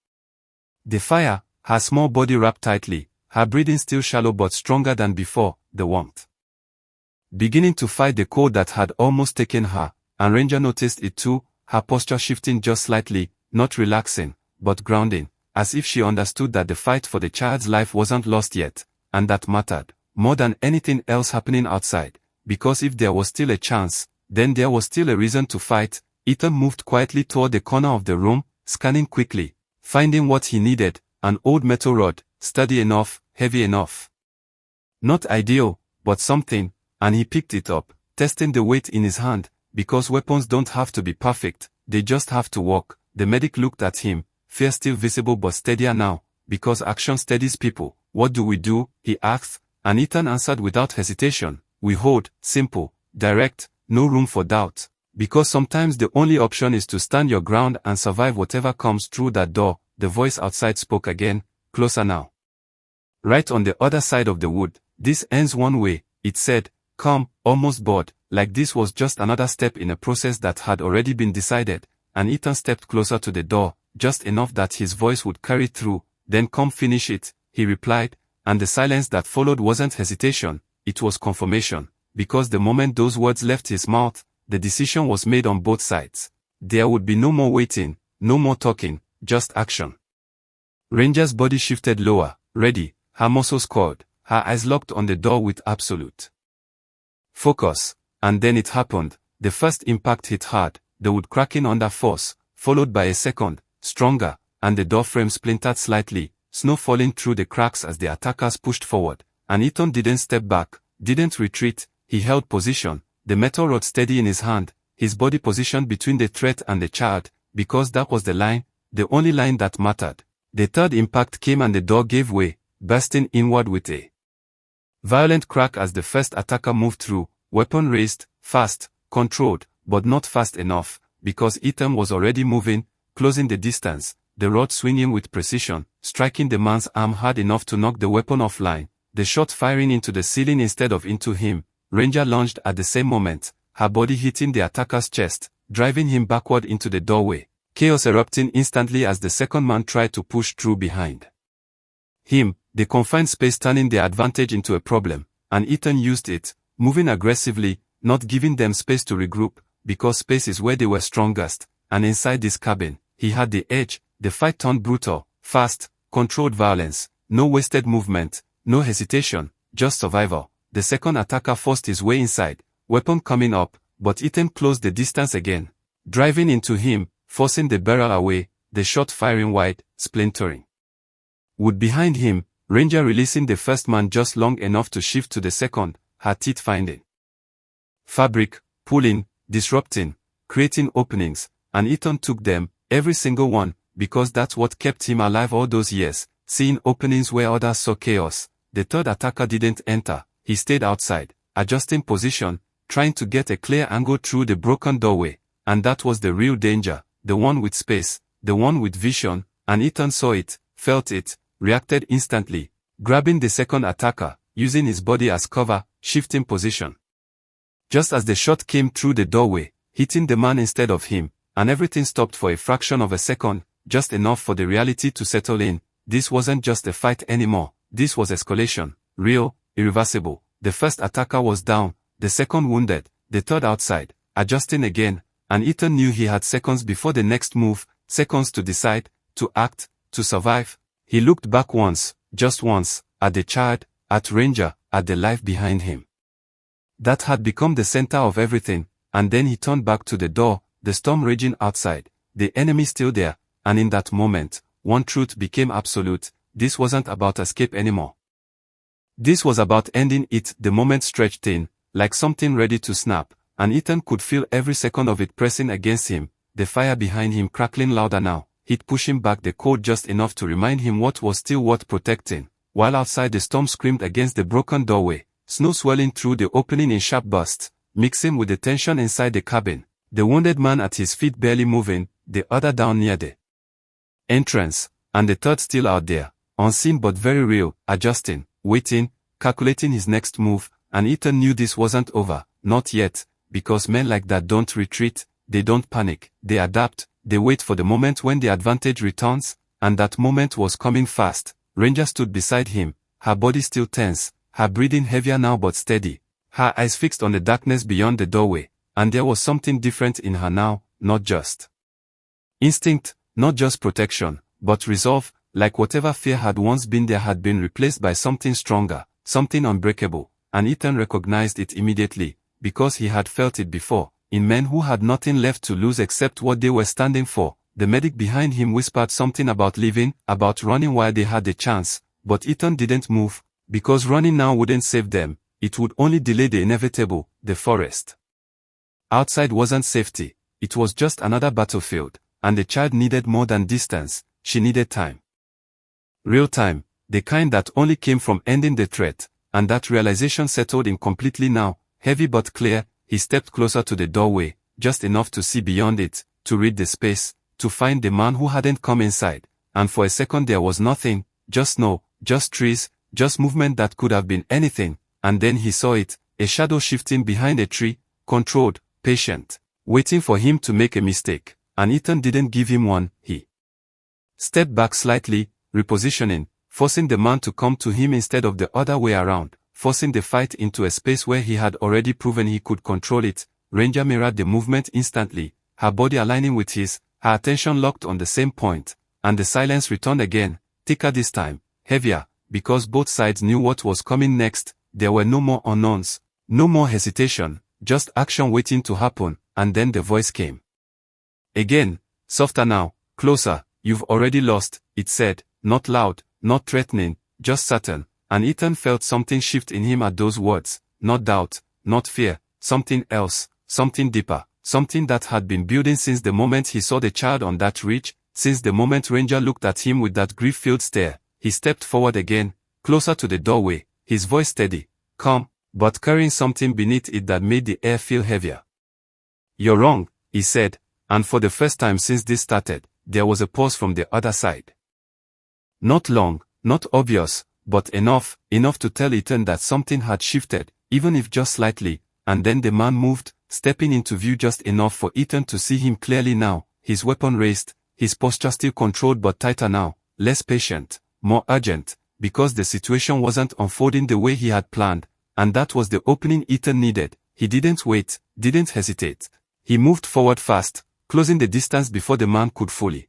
A: the fire, her small body wrapped tightly, her breathing still shallow but stronger than before, the warmth beginning to fight the cold that had almost taken her, and Ranger noticed it too, her posture shifting just slightly, not relaxing, but grounding, as if she understood that the fight for the child's life wasn't lost yet, and that mattered more than anything else happening outside, because if there was still a chance, then there was still a reason to fight. Ethan moved quietly toward the corner of the room, scanning quickly, finding what he needed: an old metal rod, sturdy enough, heavy enough. Not ideal, but something, and he picked it up, testing the weight in his hand, because weapons don't have to be perfect, they just have to work. The medic looked at him, fear still visible but steadier now, because action steadies people. "What do we do?" he asked, and Ethan answered without hesitation. "We hold." Simple, direct, no room for doubt. Because sometimes the only option is to stand your ground and survive whatever comes through that door. The voice outside spoke again, closer now. "Right on the other side of the wood. This ends one way," it said, calm, almost bored, like this was just another step in a process that had already been decided. And Ethan stepped closer to the door, just enough that his voice would carry through. "Then come finish it," he replied, and the silence that followed wasn't hesitation, it was confirmation, because the moment those words left his mouth, the decision was made on both sides. There would be no more waiting, no more talking, just action. Ranger's body shifted lower, ready, her muscles coiled, her eyes locked on the door with absolute focus. And then it happened. The first impact hit hard, the wood cracking under force, followed by a second, stronger, and the door frame splintered slightly, snow falling through the cracks as the attackers pushed forward. And Ethan didn't step back, didn't retreat, he held position, the metal rod steady in his hand, his body positioned between the threat and the child, because that was the line, the only line that mattered. The third impact came and the door gave way, bursting inward with a violent crack as the first attacker moved through, weapon raised, fast, controlled, but not fast enough, because Ethan was already moving, closing the distance, the rod swinging with precision, striking the man's arm hard enough to knock the weapon offline, the shot firing into the ceiling instead of into him. Ranger lunged at the same moment, her body hitting the attacker's chest, driving him backward into the doorway, chaos erupting instantly as the second man tried to push through behind him, the confined space turning their advantage into a problem, and Ethan used it, moving aggressively, not giving them space to regroup, because space is where they were strongest, and inside this cabin, he had the edge. The fight turned brutal, fast, controlled violence, no wasted movement, no hesitation, just survival. The second attacker forced his way inside, weapon coming up, but Ethan closed the distance again, driving into him, forcing the barrel away, the shot firing wide, splintering wood behind him, Ranger releasing the first man just long enough to shift to the second, her teeth finding fabric, pulling, disrupting, creating openings, and Ethan took them, every single one, because that's what kept him alive all those years, seeing openings where others saw chaos. The third attacker didn't enter, he stayed outside, adjusting position, trying to get a clear angle through the broken doorway, and that was the real danger, the one with space, the one with vision, and Ethan saw it, felt it, reacted instantly, grabbing the second attacker, using his body as cover, shifting position. Just as the shot came through the doorway, hitting the man instead of him, and everything stopped for a fraction of a second, just enough for the reality to settle in. This wasn't just a fight anymore, this was escalation, real, irreversible. The first attacker was down, the second wounded, the third outside, adjusting again, and Ethan knew he had seconds before the next move, seconds to decide, to act, to survive. He looked back once, just once, at the child, at Ranger, at the life behind him. That had become the center of everything, and then he turned back to the door, the storm raging outside, the enemy still there, and in that moment, one truth became absolute: this wasn't about escape anymore. This was about ending it. The moment stretched in, like something ready to snap, and Ethan could feel every second of it pressing against him, the fire behind him crackling louder now, heat pushing back the cold just enough to remind him what was still worth protecting, while outside the storm screamed against the broken doorway, snow swelling through the opening in sharp bursts, mixing with the tension inside the cabin, the wounded man at his feet barely moving, the other down near the entrance, and the third still out there, unseen but very real, adjusting, waiting, calculating his next move. And Ethan knew this wasn't over, not yet, because men like that don't retreat, they don't panic, they adapt, they wait for the moment when the advantage returns, and that moment was coming fast. Ranger stood beside him, her body still tense, her breathing heavier now but steady, her eyes fixed on the darkness beyond the doorway, and there was something different in her now, not just instinct, not just protection, but resolve, like whatever fear had once been there had been replaced by something stronger, something unbreakable, and Ethan recognized it immediately, because he had felt it before, in men who had nothing left to lose except what they were standing for. The medic behind him whispered something about leaving, about running while they had the chance, but Ethan didn't move, because running now wouldn't save them, it would only delay the inevitable, the forest. Outside wasn't safety, it was just another battlefield, and the child needed more than distance, she needed time. Real time, the kind that only came from ending the threat, and that realization settled in completely now, heavy but clear. He stepped closer to the doorway, just enough to see beyond it, to read the space, to find the man who hadn't come inside, and for a second there was nothing, just snow, just trees, just movement that could have been anything, and then he saw it, a shadow shifting behind a tree, controlled, patient, waiting for him to make a mistake, and Ethan didn't give him one. He stepped back slightly, repositioning, forcing the man to come to him instead of the other way around, forcing the fight into a space where he had already proven he could control it. Ranger mirrored the movement instantly, her body aligning with his, her attention locked on the same point, and the silence returned again, thicker this time, heavier, because both sides knew what was coming next. There were no more unknowns, no more hesitation, just action waiting to happen, and then the voice came. Again, softer now, closer. "You've already lost," it said, not loud, not threatening, just certain, and Ethan felt something shift in him at those words, not doubt, not fear, something else, something deeper, something that had been building since the moment he saw the child on that ridge, since the moment Ranger looked at him with that grief-filled stare. He stepped forward again, closer to the doorway, his voice steady, calm, but carrying something beneath it that made the air feel heavier. "You're wrong," he said, and for the first time since this started, there was a pause from the other side. Not long, not obvious, but enough to tell Ethan that something had shifted, even if just slightly, and then the man moved, stepping into view just enough for Ethan to see him clearly now, his weapon raised, his posture still controlled but tighter now, less patient, more urgent, because the situation wasn't unfolding the way he had planned, and that was the opening Ethan needed. He didn't wait, didn't hesitate. He moved forward fast, closing the distance before the man could fully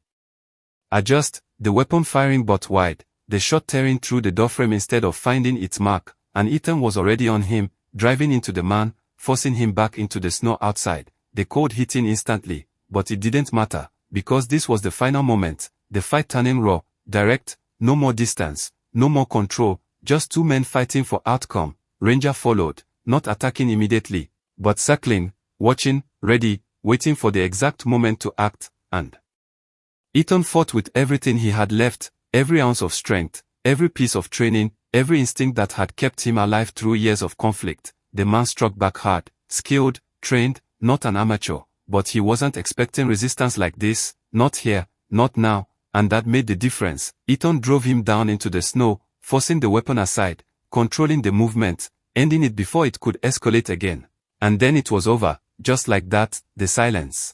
A: adjust, the weapon firing but wide, the shot tearing through the doorframe instead of finding its mark, and Ethan was already on him, driving into the man, forcing him back into the snow outside, the cold hitting instantly, but it didn't matter, because this was the final moment, the fight turning raw, direct, no more distance, no more control, just two men fighting for outcome. Ranger followed, not attacking immediately, but circling, watching, ready, waiting for the exact moment to act, and Ethan fought with everything he had left, every ounce of strength, every piece of training, every instinct that had kept him alive through years of conflict. The man struck back hard, skilled, trained, not an amateur, but he wasn't expecting resistance like this, not here, not now, and that made the difference. Ethan drove him down into the snow, forcing the weapon aside, controlling the movement, ending it before it could escalate again. And then it was over, just like that, the silence.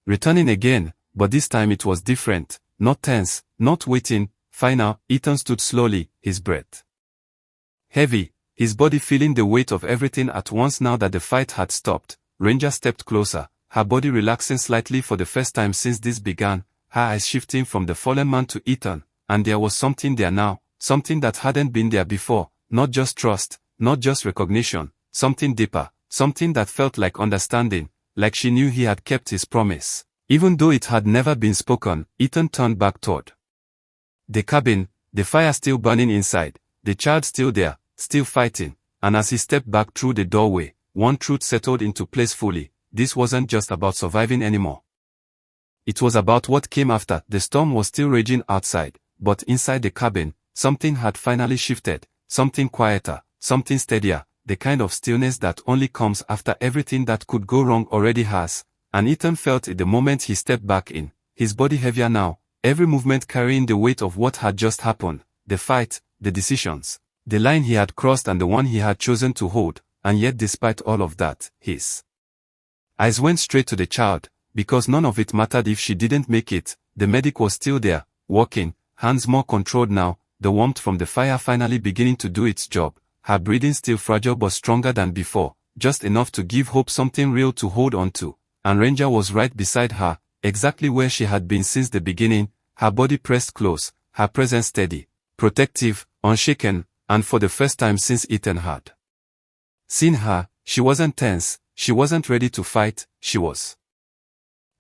A: Returning again, but this time it was different, not tense, not waiting. Final, Ethan stood slowly, his breath heavy, his body feeling the weight of everything at once. Now that the fight had stopped, Ranger stepped closer, her body relaxing slightly for the first time since this began, her eyes shifting from the fallen man to Ethan, and there was something there now, something that hadn't been there before, not just trust, not just recognition, something deeper, something that felt like understanding, like she knew he had kept his promise. Even though it had never been spoken, Ethan turned back toward the cabin, the fire still burning inside, the child still there, still fighting, and as he stepped back through the doorway, one truth settled into place fully. This wasn't just about surviving anymore. It was about what came after. The storm was still raging outside, but inside the cabin, something had finally shifted, something quieter, something steadier, the kind of stillness that only comes after everything that could go wrong already has, and Ethan felt it the moment he stepped back in, his body heavier now, every movement carrying the weight of what had just happened, the fight, the decisions, the line he had crossed and the one he had chosen to hold, and yet despite all of that, his eyes went straight to the child, because none of it mattered if she didn't make it. The medic was still there, walking, hands more controlled now, the warmth from the fire finally beginning to do its job, her breathing still fragile but stronger than before, just enough to give hope, something real to hold on to. And Ranger was right beside her, exactly where she had been since the beginning, her body pressed close, her presence steady, protective, unshaken, and for the first time since Ethan had seen her, she wasn't tense, she wasn't ready to fight, she was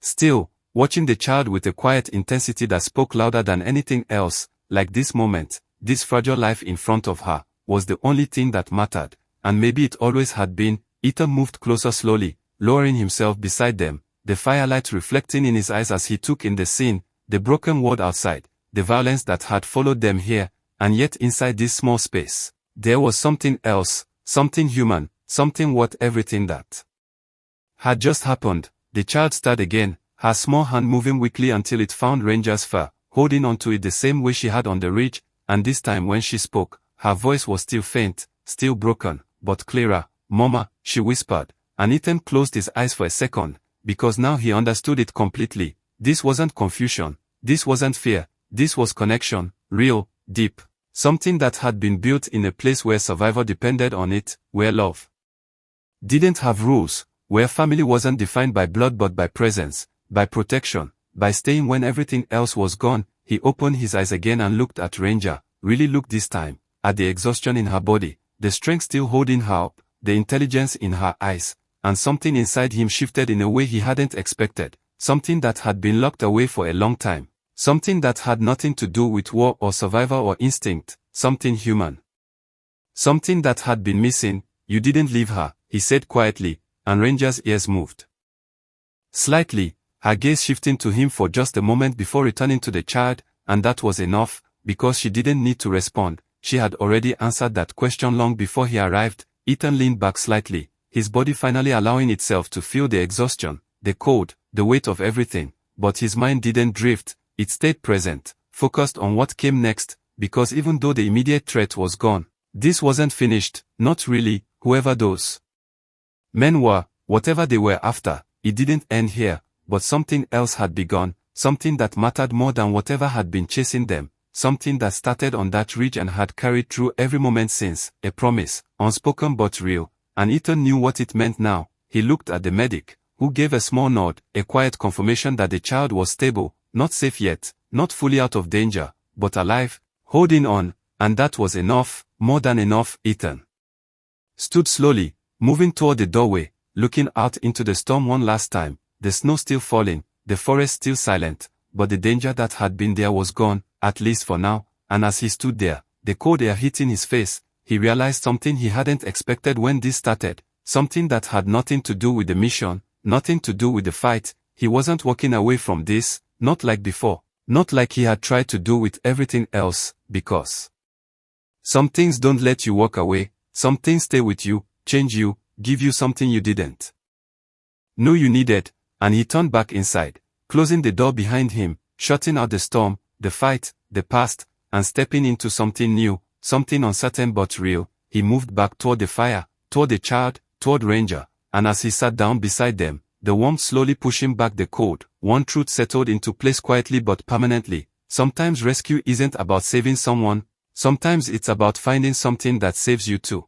A: still, watching the child with a quiet intensity that spoke louder than anything else, like this moment, this fragile life in front of her, was the only thing that mattered, and maybe it always had been. Ethan moved closer slowly, lowering himself beside them, the firelight reflecting in his eyes as he took in the scene, the broken world outside, the violence that had followed them here, and yet inside this small space, there was something else, something human, something worth everything that had just happened. The child stirred again, her small hand moving weakly until it found Ranger's fur, holding onto it the same way she had on the ridge, and this time when she spoke, her voice was still faint, still broken, but clearer. "Mama," she whispered, and Ethan closed his eyes for a second, because now he understood it completely. This wasn't confusion, this wasn't fear, this was connection, real, deep, something that had been built in a place where survival depended on it, where love didn't have rules, where family wasn't defined by blood but by presence, by protection, by staying when everything else was gone. He opened his eyes again and looked at Ranger, really looked this time, at the exhaustion in her body, the strength still holding her up, the intelligence in her eyes, and something inside him shifted in a way he hadn't expected, something that had been locked away for a long time, something that had nothing to do with war or survival or instinct, something human. Something that had been missing. "You didn't leave her," he said quietly, and Ranger's ears moved slightly, her gaze shifting to him for just a moment before returning to the child, and that was enough, because she didn't need to respond. She had already answered that question long before he arrived. Ethan leaned back slightly, his body finally allowing itself to feel the exhaustion, the cold, the weight of everything, but his mind didn't drift, it stayed present, focused on what came next, because even though the immediate threat was gone, this wasn't finished, not really. Whoever those men were, whatever they were after, it didn't end here, but something else had begun, something that mattered more than whatever had been chasing them, something that started on that ridge and had carried through every moment since, a promise, unspoken but real, and Ethan knew what it meant now. He looked at the medic, who gave a small nod, a quiet confirmation that the child was stable, not safe yet, not fully out of danger, but alive, holding on, and that was enough, more than enough. Ethan stood slowly, moving toward the doorway, looking out into the storm one last time, the snow still falling, the forest still silent, but the danger that had been there was gone, at least for now, and as he stood there, the cold air hitting his face, he realized something he hadn't expected when this started, something that had nothing to do with the mission, nothing to do with the fight. He wasn't walking away from this, not like before, not like he had tried to do with everything else, because some things don't let you walk away, some things stay with you, change you, give you something you didn't know you needed, and he turned back inside, closing the door behind him, shutting out the storm, the fight, the past, and stepping into something new, something uncertain but real. He moved back toward the fire, toward the child, toward Ranger, and as he sat down beside them, the warmth slowly pushing back the cold, one truth settled into place quietly but permanently. Sometimes rescue isn't about saving someone, sometimes it's about finding something that saves you too.